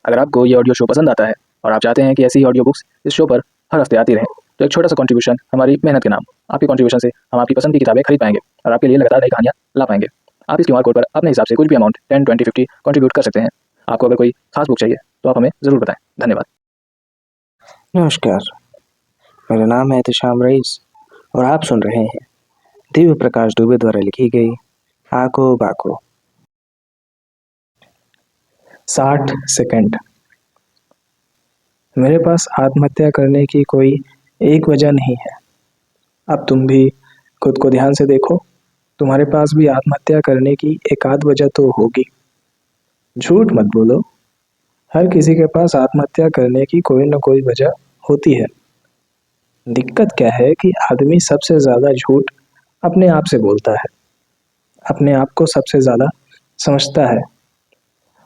अगर आपको ये ऑडियो शो पसंद आता है और आप चाहते हैं कि ऐसी ही ऑडियो बुक्स इस शो पर हर हफ्ते आती रहें, तो एक छोटा सा कंट्रीब्यूशन हमारी मेहनत के नाम। आपकी कंट्रीब्यूशन से हम आपकी पसंद की किताबें खरीद पाएंगे और आपके लिए लगातार नई कहानियाँ ला पाएंगे। आप इस क्यूआर कोड पर अपने हिसाब से कुछ भी अमाउंट 10, 20, 50 कंट्रीब्यूट कर सकते हैं। आपको अगर कोई खास बुक चाहिए तो आप हमें ज़रूर बताएं। धन्यवाद। नमस्कार, मेरा नाम है एहतेशाम रईस और आप सुन रहे हैं दिव्य प्रकाश दुबे द्वारा लिखी गई आंखों बाको। 60 सेकंड। मेरे पास आत्महत्या करने की कोई एक वजह नहीं है। अब तुम भी खुद को ध्यान से देखो, तुम्हारे पास भी आत्महत्या करने की एक आध वजह तो होगी। झूठ मत बोलो, हर किसी के पास आत्महत्या करने की कोई न कोई वजह होती है। दिक्कत क्या है कि आदमी सबसे ज्यादा झूठ अपने आप से बोलता है, अपने आप को सबसे ज्यादा समझता है।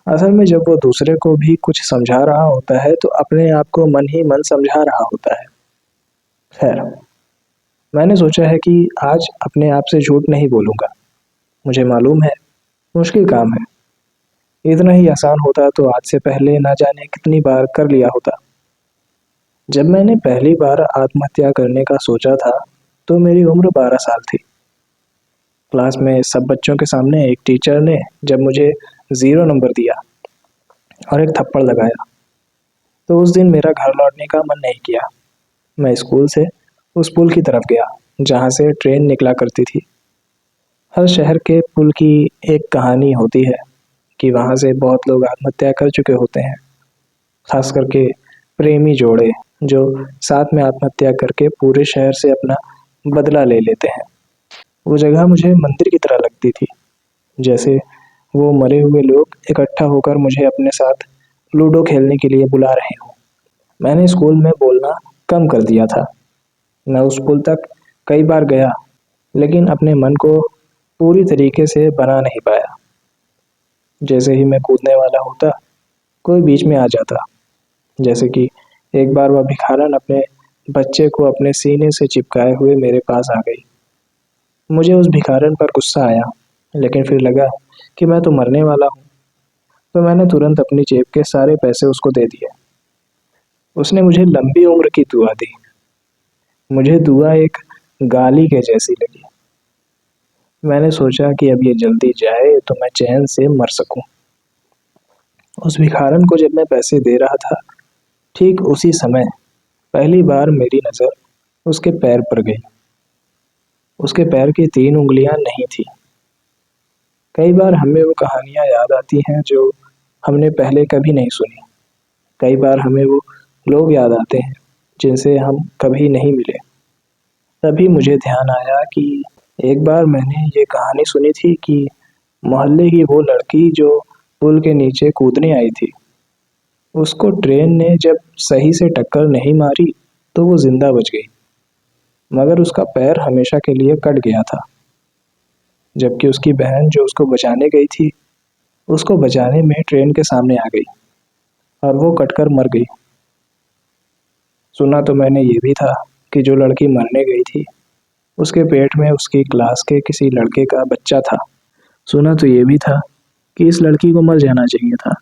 असल में जब वो दूसरे को भी कुछ समझा रहा होता है तो अपने आप को मन ही मन समझा रहा होता है। खैर, मैंने सोचा है कि आज अपने आप से झूठ नहीं बोलूंगा। मुझे मालूम है मुश्किल काम है, इतना ही आसान होता तो आज से पहले ना जाने कितनी बार कर लिया होता। जब मैंने पहली बार आत्महत्या करने का सोचा था तो मेरी उम्र 12 साल थी। क्लास में सब बच्चों के सामने एक टीचर ने जब मुझे 0 नंबर दिया और एक थप्पड़ लगाया तो उस दिन मेरा घर लौटने का मन नहीं किया। मैं स्कूल से उस पुल की तरफ गया जहाँ से ट्रेन निकला करती थी। हर शहर के पुल की एक कहानी होती है कि वहाँ से बहुत लोग आत्महत्या कर चुके होते हैं, खास करके प्रेमी जोड़े जो साथ में आत्महत्या करके पूरे शहर से अपना बदला ले लेते हैं। वो जगह मुझे मंदिर की तरह लगती थी, जैसे वो मरे हुए लोग इकट्ठा होकर मुझे अपने साथ लूडो खेलने के लिए बुला रहे हों। मैंने स्कूल में बोलना कम कर दिया था। मैं उस पुल तक कई बार गया, लेकिन अपने मन को पूरी तरीके से बना नहीं पाया। जैसे ही मैं कूदने वाला होता, कोई बीच में आ जाता। जैसे कि एक बार वह भिखारन अपने बच्चे को अपने सीने से चिपकाए हुए मेरे पास आ गई। मुझे उस भिखारन पर गुस्सा आया, लेकिन फिर लगा कि मैं तो मरने वाला हूँ, तो मैंने तुरंत अपनी जेब के सारे पैसे उसको दे दिए। उसने मुझे लंबी उम्र की दुआ दी। मुझे दुआ एक गाली के जैसी लगी। मैंने सोचा कि अब ये जल्दी जाए तो मैं चैन से मर सकूं। उस भिखारन को जब मैं पैसे दे रहा था, ठीक उसी समय पहली बार मेरी नज़र उसके पैर पर गई। उसके पैर की 3 उंगलियां नहीं थी। कई बार हमें वो कहानियां याद आती हैं जो हमने पहले कभी नहीं सुनी। कई बार हमें वो लोग याद आते हैं जिनसे हम कभी नहीं मिले। तभी मुझे ध्यान आया कि एक बार मैंने ये कहानी सुनी थी कि मोहल्ले की वो लड़की जो पुल के नीचे कूदने आई थी, उसको ट्रेन ने जब सही से टक्कर नहीं मारी तो वो जिंदा बच गई, मगर उसका पैर हमेशा के लिए कट गया था। जबकि उसकी बहन जो उसको बचाने गई थी, उसको बचाने में ट्रेन के सामने आ गई और वो कटकर मर गई। सुना तो मैंने ये भी था कि जो लड़की मरने गई थी, उसके पेट में उसकी क्लास के किसी लड़के का बच्चा था। सुना तो ये भी था कि इस लड़की को मर जाना चाहिए था।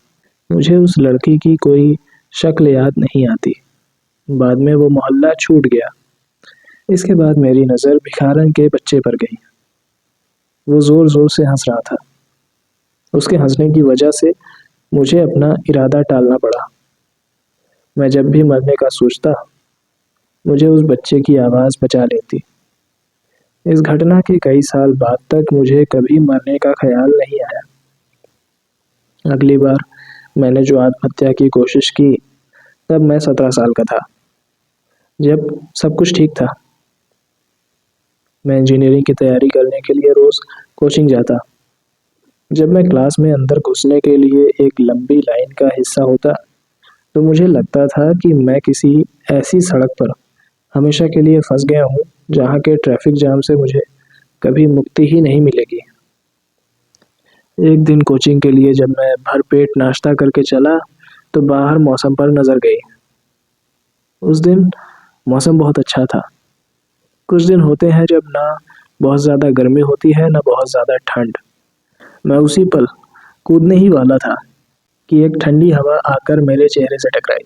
मुझे उस लड़की की कोई शक्ल याद नहीं आती। बाद में वो मोहल्ला छूट गया। इसके बाद मेरी नज़र भिखारन के बच्चे पर गई। वो जोर जोर से हंस रहा था। उसके हंसने की वजह से मुझे अपना इरादा टालना पड़ा। मैं जब भी मरने का सोचता, मुझे उस बच्चे की आवाज़ बचा लेती। इस घटना के कई साल बाद तक मुझे कभी मरने का ख्याल नहीं आया। अगली बार मैंने जो आत्महत्या की कोशिश की, तब मैं 17 साल का था, जब सब कुछ ठीक था। मैं इंजीनियरिंग की तैयारी करने के लिए रोज कोचिंग जाता। जब मैं क्लास में अंदर घुसने के लिए एक लंबी लाइन का हिस्सा होता, तो मुझे लगता था कि मैं किसी ऐसी सड़क पर हमेशा के लिए फंस गया हूँ जहाँ के ट्रैफिक जाम से मुझे कभी मुक्ति ही नहीं मिलेगी। एक दिन कोचिंग के लिए जब मैं भरपेट नाश्ता करके चला, तो बाहर मौसम पर नजर गई। उस दिन मौसम बहुत अच्छा था। कुछ दिन होते हैं जब ना बहुत ज़्यादा गर्मी होती है ना बहुत ज़्यादा ठंड। मैं उसी पल कूदने ही वाला था कि एक ठंडी हवा आकर मेरे चेहरे से टकराई।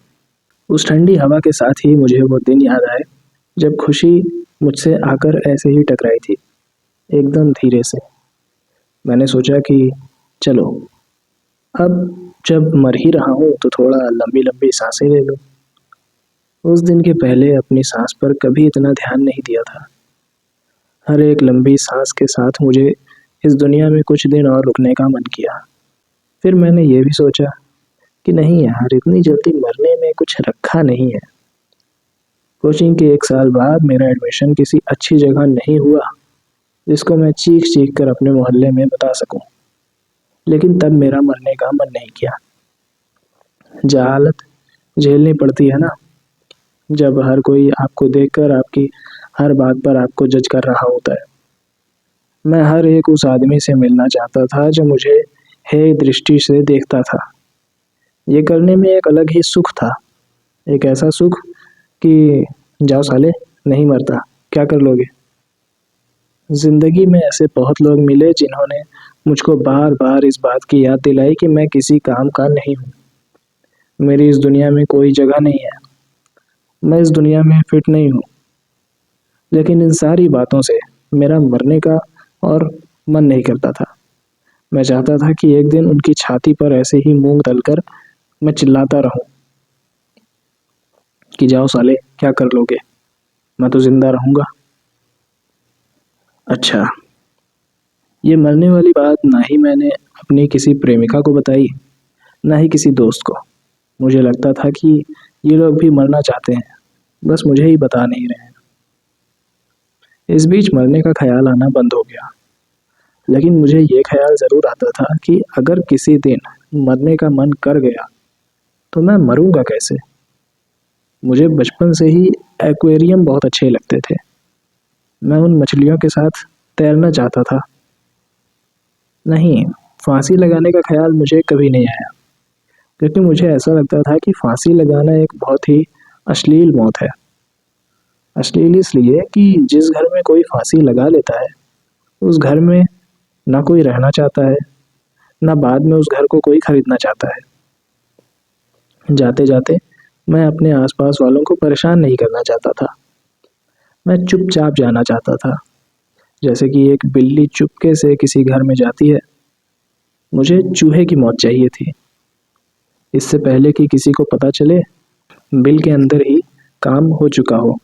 उस ठंडी हवा के साथ ही मुझे वो दिन याद आए जब खुशी मुझसे आकर ऐसे ही टकराई थी, एकदम धीरे से। मैंने सोचा कि चलो, अब जब मर ही रहा हूँ तो थोड़ा लंबी लंबी सांसें ले लूँ। उस दिन के पहले अपनी सांस पर कभी इतना ध्यान नहीं दिया था। हर एक लंबी सांस के साथ मुझे इस दुनिया में कुछ दिन और रुकने का मन किया। फिर मैंने ये भी सोचा कि नहीं यार, इतनी जल्दी मरने में कुछ रखा नहीं है। कोचिंग के 1 साल बाद मेरा एडमिशन किसी अच्छी जगह नहीं हुआ जिसको मैं चीख चीख कर अपने मोहल्ले में बता सकूं। लेकिन तब मेरा मरने का मन नहीं किया। जहालत झेलनी पड़ती है ना, जब हर कोई आपको देखकर आपकी हर बात पर आपको जज कर रहा होता है। मैं हर एक उस आदमी से मिलना चाहता था जो मुझे हे दृष्टि से देखता था। ये करने में एक अलग ही सुख था, एक ऐसा सुख कि जाओ साले, नहीं मरता, क्या कर लोगे। जिंदगी में ऐसे बहुत लोग मिले जिन्होंने मुझको बार बार इस बात की याद दिलाई कि मैं किसी काम का नहीं हूँ। मेरी इस दुनिया में कोई जगह नहीं है, मैं इस दुनिया में फिट नहीं हूँ। लेकिन इन सारी बातों से मेरा मरने का और मन नहीं करता था। मैं चाहता था कि एक दिन उनकी छाती पर ऐसे ही मूंग तलकर मैं चिल्लाता रहूं कि जाओ साले, क्या कर लोगे, मैं तो जिंदा रहूंगा। अच्छा, ये मरने वाली बात ना ही मैंने अपनी किसी प्रेमिका को बताई, ना ही किसी दोस्त को। मुझे लगता था कि ये लोग भी मरना चाहते हैं, बस मुझे ही बता नहीं रहे हैं। इस बीच मरने का ख्याल आना बंद हो गया। लेकिन मुझे ये ख्याल ज़रूर आता था कि अगर किसी दिन मरने का मन कर गया तो मैं मरूंगा कैसे। मुझे बचपन से ही एक्वेरियम बहुत अच्छे लगते थे। मैं उन मछलियों के साथ तैरना चाहता था। नहीं, फांसी लगाने का ख्याल मुझे कभी नहीं आया, क्योंकि मुझे ऐसा लगता था कि फांसी लगाना एक बहुत ही अश्लील मौत है। अश्लील इसलिए कि जिस घर में कोई फांसी लगा लेता है उस घर में ना कोई रहना चाहता है, ना बाद में उस घर को कोई खरीदना चाहता है। जाते जाते मैं अपने आसपास वालों को परेशान नहीं करना चाहता था। मैं चुपचाप जाना चाहता था, जैसे कि एक बिल्ली चुपके से किसी घर में जाती है। मुझे चूहे की मौत चाहिए थी, इससे पहले कि किसी को पता चले, बिल के अंदर ही काम हो चुका हो।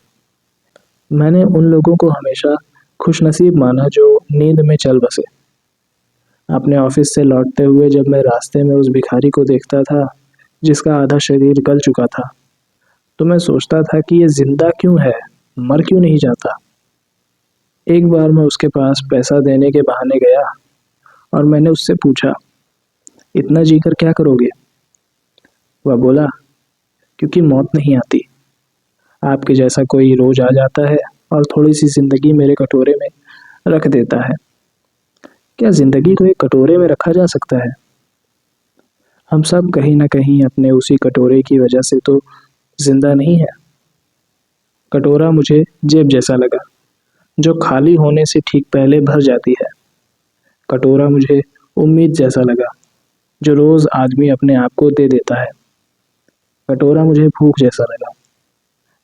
मैंने उन लोगों को हमेशा खुशनसीब माना जो नींद में चल बसे। अपने ऑफिस से लौटते हुए जब मैं रास्ते में उस भिखारी को देखता था जिसका आधा शरीर गल चुका था, तो मैं सोचता था कि ये जिंदा क्यों है, मर क्यों नहीं जाता। एक बार मैं उसके पास पैसा देने के बहाने गया और मैंने उससे पूछा, इतना जीकर क्या करोगे। वह बोला, क्योंकि मौत नहीं आती। आपके जैसा कोई रोज आ जाता है और थोड़ी सी जिंदगी मेरे कटोरे में रख देता है। क्या जिंदगी को एक कटोरे में रखा जा सकता है। हम सब कहीं ना कहीं अपने उसी कटोरे की वजह से तो जिंदा नहीं है। कटोरा मुझे जेब जैसा लगा, जो खाली होने से ठीक पहले भर जाती है। कटोरा मुझे उम्मीद जैसा लगा, जो रोज आदमी अपने आप को दे देता है। कटोरा मुझे भूख जैसा लगा।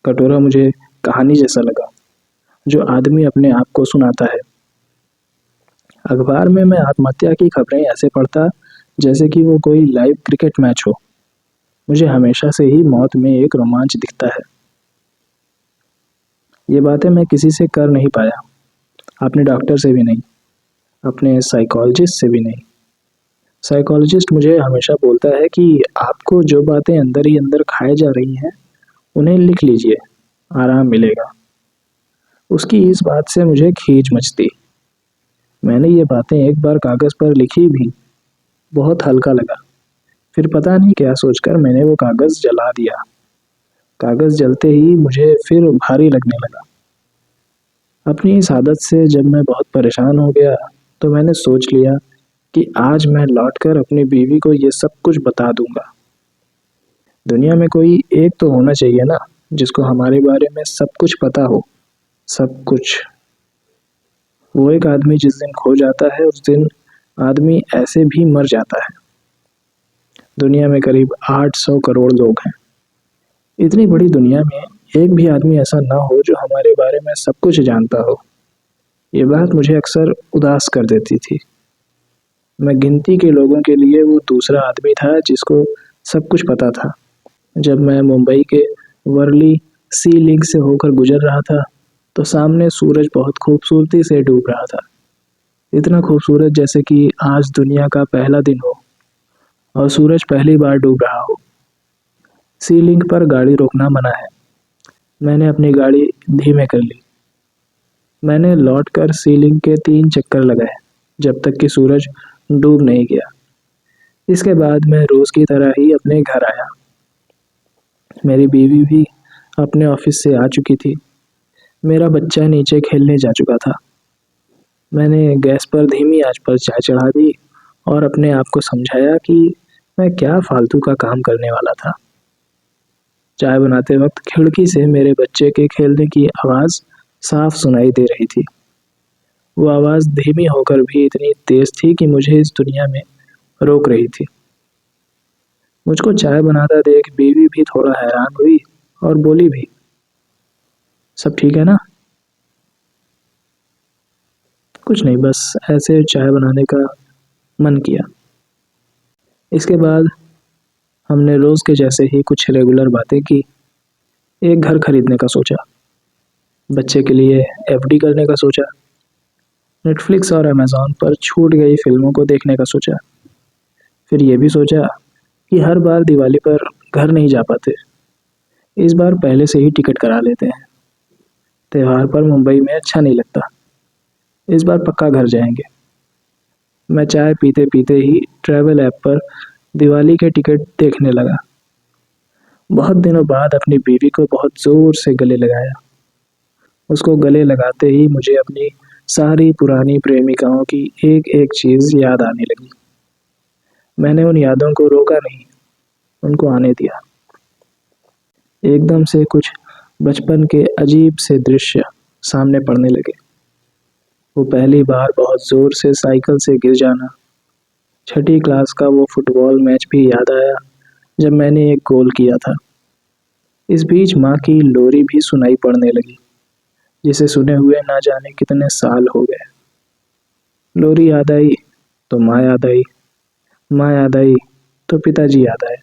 कटोरा मुझे कहानी जैसा लगा, जो आदमी अपने आप को सुनाता है। अखबार में मैं आत्महत्या की खबरें ऐसे पढ़ता जैसे कि वो कोई लाइव क्रिकेट मैच हो। मुझे हमेशा से ही मौत में एक रोमांच दिखता है। ये बातें मैं किसी से कर नहीं पाया, अपने डॉक्टर से भी नहीं, अपने साइकोलॉजिस्ट से भी नहीं। साइकोलॉजिस्ट मुझे हमेशा बोलता है कि आपको जो बातें अंदर ही अंदर खाए जा रही हैं उन्हें लिख लीजिए, आराम मिलेगा। उसकी इस बात से मुझे खीज मचती। मैंने ये बातें एक बार कागज़ पर लिखी भी, बहुत हल्का लगा। फिर पता नहीं क्या सोचकर मैंने वो कागज़ जला दिया। कागज़ जलते ही मुझे फिर भारी लगने लगा। अपनी इस आदत से जब मैं बहुत परेशान हो गया तो मैंने सोच लिया कि आज मैं लौटकर अपनी बीवी को ये सब कुछ बता दूंगा। दुनिया में कोई एक तो होना चाहिए ना, जिसको हमारे बारे में सब कुछ पता हो, सब कुछ। वो एक आदमी जिस दिन खो जाता है उस दिन आदमी ऐसे भी मर जाता है। दुनिया में करीब 800 करोड़ लोग हैं। इतनी बड़ी दुनिया में एक भी आदमी ऐसा ना हो जो हमारे बारे में सब कुछ जानता हो। ये बात मुझे अक्सर उदास कर देती थी। मैं गिनती के लोगों के लिए वो दूसरा आदमी था जिसको सब कुछ पता था। जब मैं मुंबई के वर्ली सी लिंक से होकर गुजर रहा था तो सामने सूरज बहुत खूबसूरती से डूब रहा था। इतना खूबसूरत जैसे कि आज दुनिया का पहला दिन हो और सूरज पहली बार डूब रहा हो। सी लिंक पर गाड़ी रोकना मना है। मैंने अपनी गाड़ी धीमे कर ली। मैंने लौटकर सी लिंक के 3 चक्कर लगाए जब तक कि सूरज डूब नहीं गया। इसके बाद मैं रोज की तरह ही अपने घर आया। मेरी बीवी भी अपने ऑफिस से आ चुकी थी। मेरा बच्चा नीचे खेलने जा चुका था। मैंने गैस पर धीमी आंच पर चाय चढ़ा दी और अपने आप को समझाया कि मैं क्या फालतू का काम करने वाला था। चाय बनाते वक्त खिड़की से मेरे बच्चे के खेलने की आवाज़ साफ सुनाई दे रही थी। वो आवाज़ धीमी होकर भी इतनी तेज थी कि मुझे इस दुनिया में रोक रही थी। मुझको चाय बनाता देख बीवी भी थोड़ा हैरान हुई और बोली भी, सब ठीक है ना? कुछ नहीं, बस ऐसे चाय बनाने का मन किया। इसके बाद हमने रोज़ के जैसे ही कुछ रेगुलर बातें की। एक घर खरीदने का सोचा, बच्चे के लिए एफडी करने का सोचा, नेटफ्लिक्स और अमेज़ॉन पर छूट गई फिल्मों को देखने का सोचा। फिर ये भी सोचा कि हर बार दिवाली पर घर नहीं जा पाते, इस बार पहले से ही टिकट करा लेते हैं। त्योहार पर मुंबई में अच्छा नहीं लगता, इस बार पक्का घर जाएंगे। मैं चाय पीते पीते ही ट्रैवल ऐप पर दिवाली के टिकट देखने लगा। बहुत दिनों बाद अपनी बीवी को बहुत ज़ोर से गले लगाया। उसको गले लगाते ही मुझे अपनी सारी पुरानी प्रेमिकाओं की एक एक चीज़ याद आने लगी। मैंने उन यादों को रोका नहीं, उनको आने दिया। एकदम से कुछ बचपन के अजीब से दृश्य सामने पड़ने लगे। वो पहली बार बहुत ज़ोर से साइकिल से गिर जाना, छठी क्लास का वो फुटबॉल मैच भी याद आया जब मैंने एक गोल किया था। इस बीच माँ की लोरी भी सुनाई पड़ने लगी, जिसे सुने हुए ना जाने कितने साल हो गए। लोरी याद आई तो माँ याद आई, माँ याद आई तो पिताजी याद आए।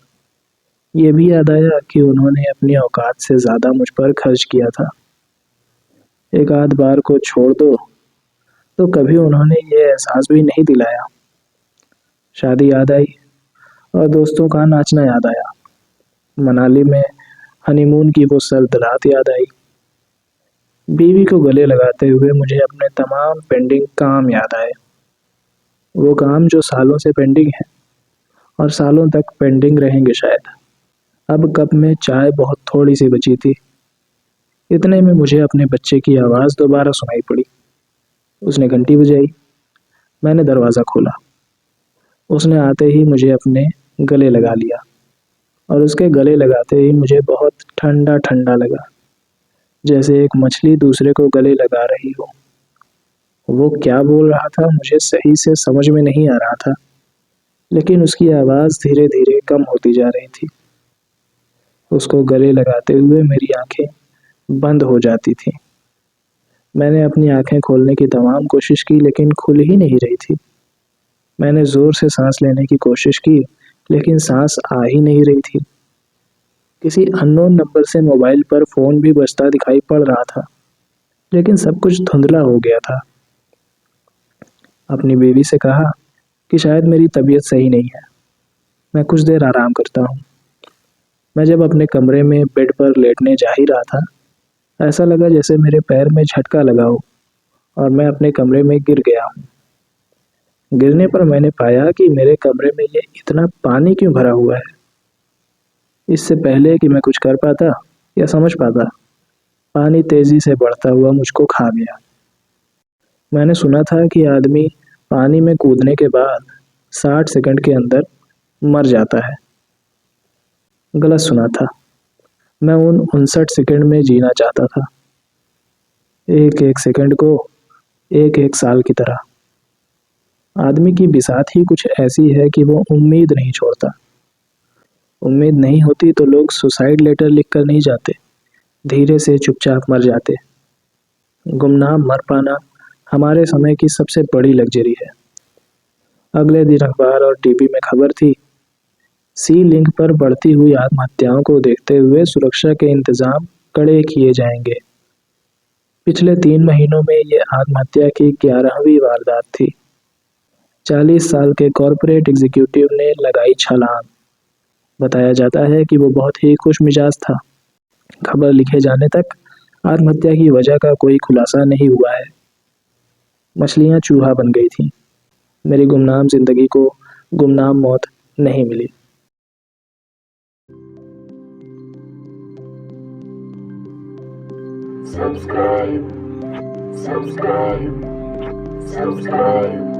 ये भी याद आया कि उन्होंने अपनी औकात से ज़्यादा मुझ पर खर्च किया था। एक आध बार को छोड़ दो तो कभी उन्होंने ये एहसास भी नहीं दिलाया। शादी याद आई और दोस्तों का नाचना याद आया। मनाली में हनीमून की वो सर्द रात याद आई। बीवी को गले लगाते हुए मुझे अपने तमाम पेंडिंग काम याद आए। वो काम जो सालों से पेंडिंग है और सालों तक पेंडिंग रहेंगे शायद। अब कप में चाय बहुत थोड़ी सी बची थी। इतने में मुझे अपने बच्चे की आवाज़ दोबारा सुनाई पड़ी। उसने घंटी बजाई। मैंने दरवाज़ा खोला। उसने आते ही मुझे अपने गले लगा लिया और उसके गले लगाते ही मुझे बहुत ठंडा ठंडा लगा, जैसे एक मछली दूसरे को गले लगा रही हो। वो क्या बोल रहा था मुझे सही से समझ में नहीं आ रहा था, लेकिन उसकी आवाज़ धीरे धीरे कम होती जा रही थी। उसको गले लगाते हुए मेरी आंखें बंद हो जाती थीं। मैंने अपनी आंखें खोलने की तमाम कोशिश की लेकिन खुल ही नहीं रही थी। मैंने ज़ोर से सांस लेने की कोशिश की लेकिन सांस आ ही नहीं रही थी। किसी अननोन नंबर से मोबाइल पर फ़ोन भी बजता दिखाई पड़ रहा था, लेकिन सब कुछ धुंधला हो गया था। अपनी बीवी से कहा कि शायद मेरी तबीयत सही नहीं है, मैं कुछ देर आराम करता हूँ। मैं जब अपने कमरे में बेड पर लेटने जा ही रहा था, ऐसा लगा जैसे मेरे पैर में झटका लगा हो और मैं अपने कमरे में गिर गया हूँ। गिरने पर मैंने पाया कि मेरे कमरे में ये इतना पानी क्यों भरा हुआ है। इससे पहले कि मैं कुछ कर पाता या समझ पाता, पानी तेजी से बढ़ता हुआ मुझको खा गया। मैंने सुना था कि आदमी पानी में कूदने के बाद 60 सेकंड के अंदर मर जाता है। गलत सुना था। मैं उन 59 सेकंड में जीना चाहता था, एक एक सेकंड को एक एक साल की तरह। आदमी की बिसात ही कुछ ऐसी है कि वो उम्मीद नहीं छोड़ता। उम्मीद नहीं होती तो लोग सुसाइड लेटर लिख कर नहीं जाते, धीरे से चुपचाप मर जाते। गुमनाम मर पाना हमारे समय की सबसे बड़ी लग्जरी है। अगले दिन अखबार और टीवी में खबर थी, सी लिंक पर बढ़ती हुई आत्महत्याओं को देखते हुए सुरक्षा के इंतजाम कड़े किए जाएंगे। पिछले 3 महीनों में ये आत्महत्या की 11वीं वारदात थी। 40 साल के कॉरपोरेट एग्जीक्यूटिव ने लगाई छलांग। बताया जाता है कि वो बहुत ही खुश मिजाज था। खबर लिखे जाने तक आत्महत्या की वजह का कोई खुलासा नहीं हुआ है। मछलियां चूहा बन गई थीं। मेरी गुमनाम जिंदगी को गुमनाम मौत नहीं मिली। Subscribe, subscribe, subscribe.